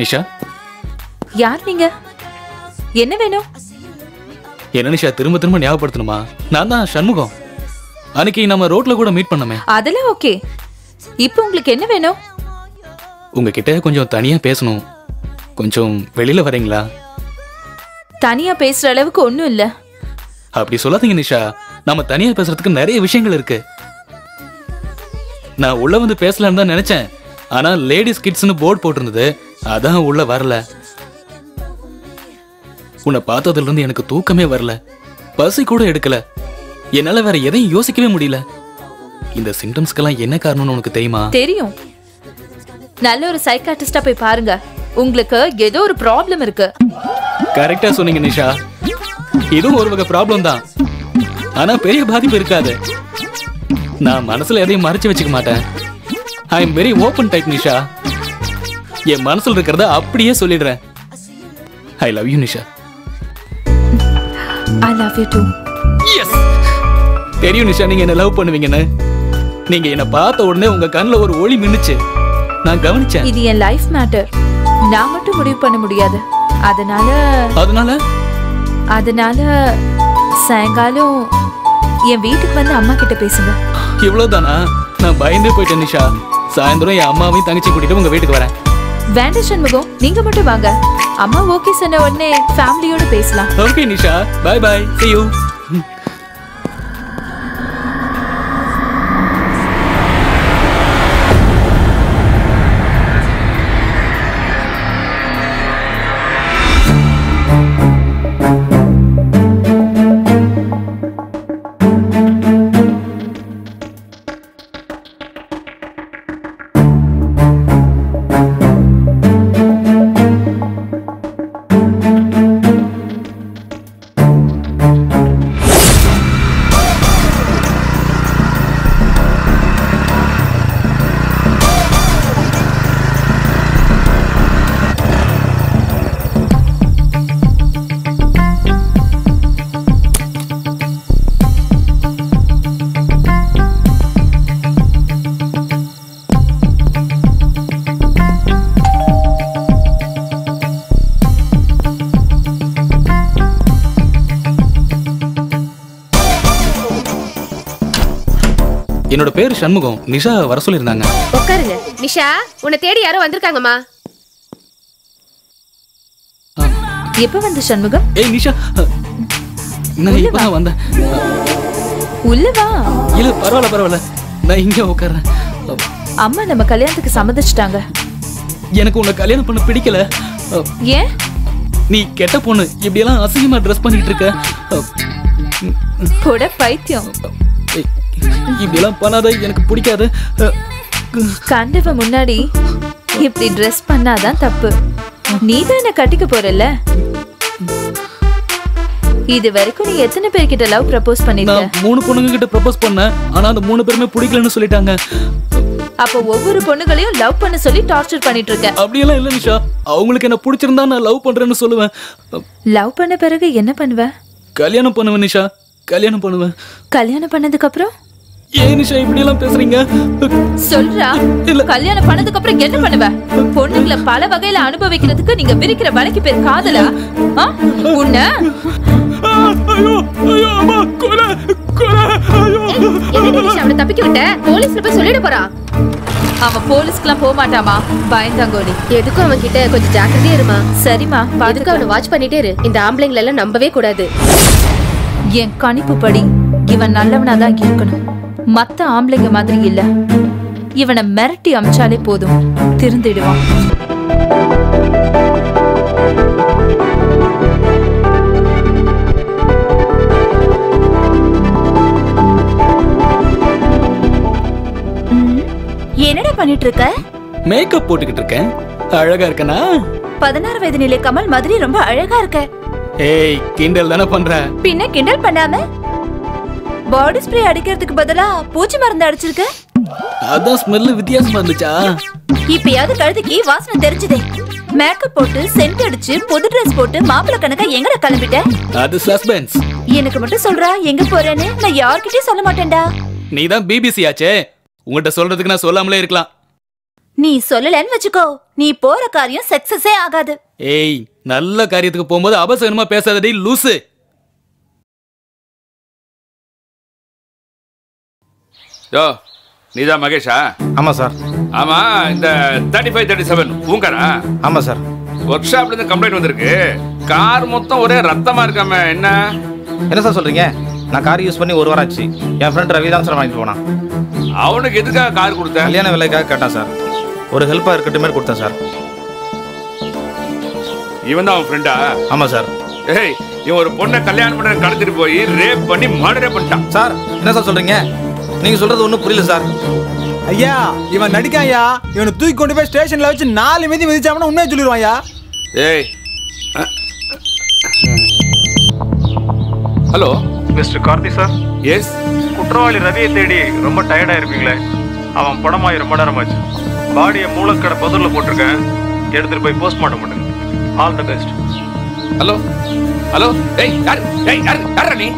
நிஷா, யார் நீங்க? என்ன வேணும்? என்ன நிஷா திரும்ப திரும்ப ஞாபகப்படுத்தணுமா? நான் தான் சண்முகம். அன்னைக்கு நம்ம ரோட்ல கூட மீட் பண்ணமே. அதெல்லாம் ஓகே. இப்போ உங்களுக்கு என்ன வேணும்? உங்ககிட்ட கொஞ்சம் தனியா பேசணும். கொஞ்சம் வெளியில வரீங்களா? தனியா பேசுற அளவுக்கு ஒண்ணும் இல்ல. அப்படி சொல்லாதீங்க நிஷா, நம்ம தனியா பேசுறதுக்கு நிறைய விஷயங்கள் இருக்கு. நான் உள்ள வந்து பேசலான்னு தான் நினைச்சேன். ஆனா லேடிஸ் கிட்ஸ்னு போர்டு போட்டிருந்தது, அதான் உள்ள வரல. உன்னை பார்த்ததுல இருந்து எனக்கு தூக்கமே வரல, பசி கூட எடுக்கல, என்னால வேற எதையும் யோசிக்கவே முடியல. இந்த சிம்டம்ஸ்க்கெல்லாம் என்ன காரணம்னு உனக்கு தெரியுமா? தெரியும். நல்ல ஒரு சைக்காட்ரிஸ்டா போய் பாருங்க. உங்களுக்கு ஏதோ ஒரு ப்ராப்ளம் இருக்கு. கரெக்டா சொன்னீங்க நிஷா. இதுவும் ஒரு வகை ப்ராப்ளம் தான், ஆனா பெரிய பாதிப்பு இருக்காது. நான் மனசுல எதையும் மறைச்சு வச்சுக்க மாட்டேன். I am very open type Nisha. என் மனசுல இருக்கிறத அப்படியே சொல்லிடுறேன். I love you Nisha. I love you too. Yes, தெரியும் நிஷா நீங்க என்ன லவ் பண்ணுவீங்கன்னு. நீங்க என்ன பார்த்த உடனே உங்க கண்ணுல ஒரு ஒளி மின்னுச்சு, நான் கவனிச்சேன். இது என் லைஃப் மேட்டர். நான் மட்டும் முடிவு பண்ண முடியாது. அதனால சாயங்காலம் என் வீட்டுக்கு வந்து அம்மா கிட்ட பேசுங்க. இவ்வளவுதானா? நான் பயந்தே போயிட்டேன் நிஷா. சாயந்தரம் என் அம்மாவையும் தங்கச்சி கூட்டிட்டு உங்க வீட்டுக்கு வரேன். வேண்டாம் சண்முகம், நீங்க மட்டும் வாங்க. அம்மா ஓகே சொன்ன உடனே ஃபேமிலியோட பேசலாம். Okay Nisha, bye bye, see you. என்னோட பேர் சண்முகம். நிஷா வர சொல்லிருந்தாங்க. உட்காருங்க. நிஷா, உன்னை தேடி யாரோ வந்திருக்காங்கம்மா. எப்ப வந்த சண்முகம்? ஏய் நிஷா, நான் இப்பதான் வந்தேன். உள்ள வா. இல்ல பரவாயில்ல, நான் இங்க உட்கார்றேன். அம்மா நம்ம கல்யாணத்துக்கு சம்மதிச்சிட்டாங்க. எனக்கு உன்னை கல்யாணம் பண்ண பிடிக்கல. ஏன்? நீ கெட்ட பொண்ணு, இப்படி எல்லாம் அசிங்கமா ட்ரெஸ் பண்ணிட்டு இருக்க. போட பைத்தியம். இப்படி எல்லாம் பண்ணாத, எனக்கு பிடிக்காது. கண்டவ முன்னாடி இப்படி ட்ரெஸ் பண்ணாதான் தப்பு. நீதான் என்ன கட்டிக்க போறல்ல. இது வரைக்கும் நீ எத்தனை பேர்கிட்ட லவ் ப்ரப்போஸ் பண்ணிருக்க? நான் 3 பொண்ணுங்க கிட்ட ப்ரப்போஸ் பண்ணேன். ஆனா அந்த 3 பேருமே பிடிக்கலன்னு சொல்லிட்டாங்க. அப்ப ஒவ்வொரு பொண்ணுகளையும் லவ் பண்ண சொல்லி டார்ச்சர் பண்ணிட்டு இருக்க. அப்படியெல்லாம் இல்ல நிஷா, அவங்களுக்கு என்ன பிடிச்சிருந்தா நான் லவ் பண்றேன்னு சொல்லுவேன். லவ் பண்ண பிறகு என்ன பண்ணுவ? கல்யாணம் பண்ணுவேன் நிஷா, கல்யாணம் பண்ணுவேன். கல்யாணம் பண்ணதுக்கு அப்புறம்? ஏன் நிஷா இப்படி எல்லாம் பேசுறீங்க? சொல்றா. கல்யாணம் பண்ணதுக்கு அப்புறம் என்ன பண்ணுவ? பொண்ணுங்களை பல வகையில அனுபவிக்கிறதுக்கு நீங்க விரிக்கிற வலைக்கு பேர் காதலா? உன்ன அவனை தப்பிக்க விட்ட, போலீஸ்ல போய் சொல்லிட போறா. அவன் போலீஸ்க்குலாம் போக மாட்டாமா, பயந்தாங்கோலி. எதுக்கும் அவன் கிட்ட கொஞ்சம் ஜாக்கிரதையா இருமா. சரிமா, அதுக்கு அவனை வாட்ச் பண்ணிட்டே இரு. இந்த ஆம்பளைங்களை எல்லாம் நம்பவே கூடாது. என் கணிப்பு படி இவன் நல்லவனாதான் இருக்கணும். மத்த ஆம்பளைங்க மாதிரி இல்ல. இவனை மிரட்டி அமிச்சாலே போதும், திருந்திடுவான். என்னடா பண்ணிட்டு இருக்க? மேக்கப் போட்டுக்கிட்டு இருக்கேன். அழகா இருக்கனா? 16 வயது நிலை கமல் மாதிரி ரொம்ப அழகா இருக்க. ஏய், கிண்டல் தானே பண்ற? பின்ன கிண்டல் பண்ணாம பாடி ஸ்ப்ரே அடிக்கிறதுக்கு பதிலா பூச்சி மருந்து அடிச்சிருக்க. அதான் ஸ்மெல் வித்தியாசமா இருந்துச்சா? இப்பயாவது கழுதைக்கு வாசனை தெரிஞ்சதே. மேக்கப் போட்டு சென்ட் அடிச்சு புது ட்ரெஸ் போட்டு மாப்பிள்ளை கணக்கா எங்கட கிளம்பிட்ட? அது சஸ்பென்ஸ். எனக்கு மட்டும் சொல்றா எங்க போறேன்னு. நான் யார்கிட்டயும் சொல்ல மாட்டேன்டா. நீதான் பிபிசி ஆச்சே, உங்ககிட்ட சொல்றதுக்கு நான் சொல்லாமலே இருக்கலாம். நீ சொல்லலன்னு வச்சுக்கோ, நீ போற காரியம் சக்சஸே ஆகாது. ஏய், நல்ல காரியத்துக்கு போகும்போது அபசகனமா பேசாதடி லூசு. யோ, நீதான் மகேஷா? ஆமா சார். ஆமா, இந்த 3537 பூங்கரா? ஆமா சார். ஒர்க் ஷாப்ல இருந்து கம்ப்ளைண்ட் வந்திருக்கு. கார் மொத்தம் ஒரே ரத்தமா இருக்காம, என்ன சார் சொல்றீங்க? நான் கார் யூஸ் பண்ணி 1 வாரம் ஆச்சு. என் ஃப்ரெண்ட் ரவி தான் சார் வாங்கிட்டு போனான். அவனுக்கு எதுக்காக கார் கொடுத்த? கல்யாண வேலைக்காக கேட்டான் சார். ஒரு ஹெல்ப்பா இருக்கட்டுமே கொடுத்தேன் சார். இவன் தான் அவன் ஃப்ரெண்டா? ஆமா சார். ஏய், இவன் ஒரு பொண்ணை கல்யாணம் பண்ண கடத்திட்டு போய் ரேப் பண்ணி மர்டரே பண்ணிட்டான். சார் என்ன சார் சொல்றீங்க? நீங்க சொல்றது ஒன்றும் புரியல சார். ஐயா, இவன் நடிக்காயா. இவனை தூக்கி கொண்டு போய் ஸ்டேஷன்ல வச்சு 4 மிதி மிதிச்சாமனா உண்மையை சொல்லிடுவாயா? ஏய், hello mister Karthi sir. Yes. குற்றவாளி ரவியை தேடி ரொம்ப டயர்டா இருப்பீங்களே. அவன் படமாயி ரொம்ப நேரமாச்சு. பாடியை மூலக்கடை பதுரில் போட்டிருக்கேன். எடுத்துட்டு போய் போஸ்ட்மார்ட்டம் பண்ணுங்க. All the best. Hello hello. ஏய், யாரு நீ?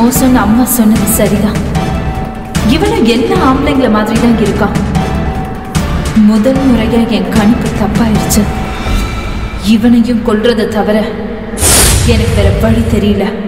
மோசம்னு அம்மா சொன்னது சரிதான். இவனும் எல்லா ஆம்பளைங்கள மாதிரி தான் இருக்கான். முதல் முறையா என் கணிப்பு தப்பாயிருச்சு. இவனையும் கொல்றதை தவிர எனக்கு வேற வழி தெரியல.